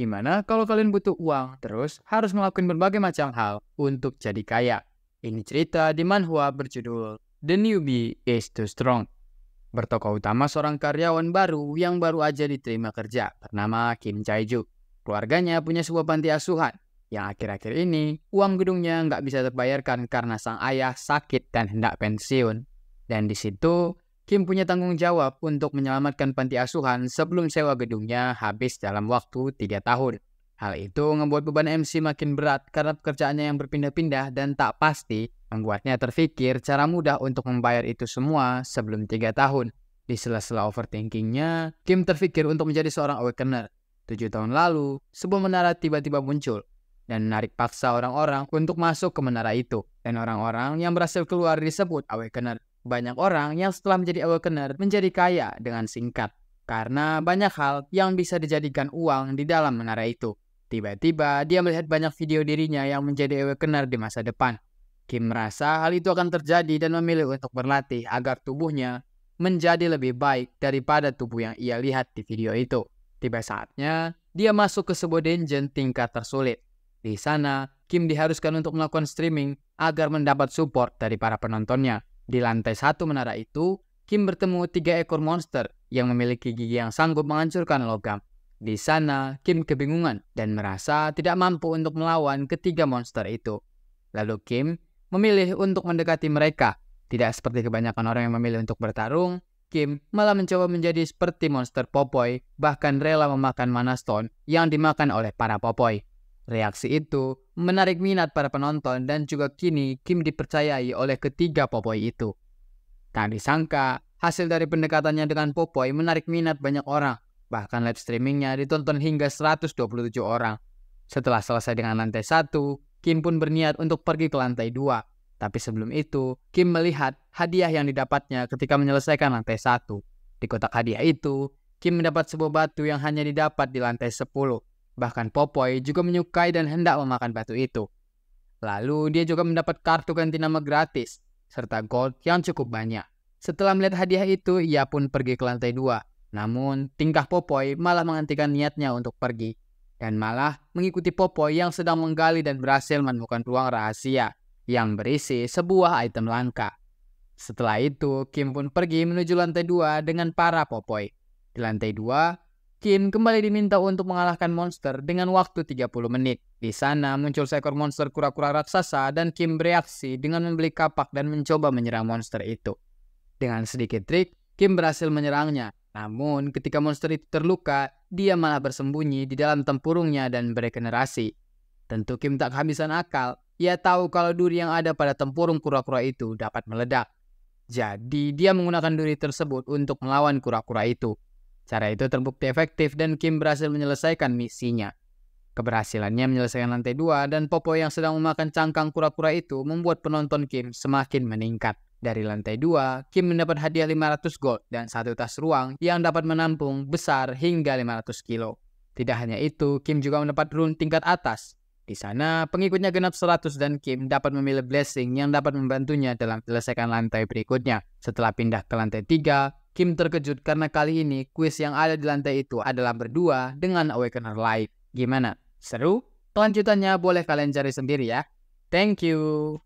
Gimana kalau kalian butuh uang, terus harus ngelakuin berbagai macam hal untuk jadi kaya? Ini cerita di manhwa berjudul The Newbie is Too Strong. Bertokoh utama seorang karyawan baru yang baru aja diterima kerja bernama Kim Jae-ju. Keluarganya punya sebuah panti asuhan yang akhir-akhir ini uang gedungnya nggak bisa terbayarkan karena sang ayah sakit dan hendak pensiun. Dan di situ Kim punya tanggung jawab untuk menyelamatkan panti asuhan sebelum sewa gedungnya habis dalam waktu 3 tahun. Hal itu membuat beban MC makin berat karena pekerjaannya yang berpindah-pindah dan tak pasti, membuatnya terfikir cara mudah untuk membayar itu semua sebelum 3 tahun. Di sela-sela overthinkingnya, Kim terfikir untuk menjadi seorang awakener. 7 tahun lalu, sebuah menara tiba-tiba muncul dan menarik paksa orang-orang untuk masuk ke menara itu. Dan orang-orang yang berhasil keluar disebut awakener. Banyak orang yang setelah menjadi awakener menjadi kaya dengan singkat. Karena banyak hal yang bisa dijadikan uang di dalam menara itu. Tiba-tiba dia melihat banyak video dirinya yang menjadi awakener di masa depan. Kim merasa hal itu akan terjadi dan memilih untuk berlatih agar tubuhnya menjadi lebih baik daripada tubuh yang ia lihat di video itu. Tiba saatnya dia masuk ke sebuah dungeon tingkat tersulit. Di sana, Kim diharuskan untuk melakukan streaming agar mendapat support dari para penontonnya. Di lantai 1 menara itu, Kim bertemu 3 ekor monster yang memiliki gigi yang sanggup menghancurkan logam. Di sana, Kim kebingungan dan merasa tidak mampu untuk melawan ketiga monster itu. Lalu Kim memilih untuk mendekati mereka. Tidak seperti kebanyakan orang yang memilih untuk bertarung, Kim malah mencoba menjadi seperti monster Popeye, bahkan rela memakan mana stone yang dimakan oleh para Popeye. Reaksi itu menarik minat para penonton dan juga kini Kim dipercayai oleh ketiga Popeye itu. Tak disangka, hasil dari pendekatannya dengan Popeye menarik minat banyak orang. Bahkan live streamingnya ditonton hingga 127 orang. Setelah selesai dengan lantai 1, Kim pun berniat untuk pergi ke lantai 2. Tapi sebelum itu, Kim melihat hadiah yang didapatnya ketika menyelesaikan lantai 1. Di kotak hadiah itu, Kim mendapat sebuah batu yang hanya didapat di lantai 10. Bahkan Popeye juga menyukai dan hendak memakan batu itu. Lalu dia juga mendapat kartu ganti nama gratis, serta gold yang cukup banyak. Setelah melihat hadiah itu, ia pun pergi ke lantai 2. Namun, tingkah Popeye malah menghentikan niatnya untuk pergi. Dan malah mengikuti Popeye yang sedang menggali dan berhasil menemukan ruang rahasia yang berisi sebuah item langka. Setelah itu, Kim pun pergi menuju lantai 2 dengan para Popeye. Di lantai 2, Kim kembali diminta untuk mengalahkan monster dengan waktu 30 menit. Di sana muncul seekor monster kura-kura raksasa dan Kim bereaksi dengan membeli kapak dan mencoba menyerang monster itu. Dengan sedikit trik, Kim berhasil menyerangnya. Namun ketika monster itu terluka, dia malah bersembunyi di dalam tempurungnya dan beregenerasi. Tentu Kim tak kehabisan akal. Ia tahu kalau duri yang ada pada tempurung kura-kura itu dapat meledak. Jadi dia menggunakan duri tersebut untuk melawan kura-kura itu. Cara itu terbukti efektif dan Kim berhasil menyelesaikan misinya. Keberhasilannya menyelesaikan lantai 2 dan Popeye yang sedang memakan cangkang kura-kura itu membuat penonton Kim semakin meningkat. Dari lantai 2, Kim mendapat hadiah 500 gold dan satu tas ruang yang dapat menampung besar hingga 500 kilo. Tidak hanya itu, Kim juga mendapat rune tingkat atas. Di sana, pengikutnya genap 100 dan Kim dapat memilih blessing yang dapat membantunya dalam menyelesaikan lantai berikutnya. Setelah pindah ke lantai 3, Kim terkejut karena kali ini kuis yang ada di lantai itu adalah berdua dengan awakener lain. Gimana? Seru? Kelanjutannya boleh kalian cari sendiri ya. Thank you.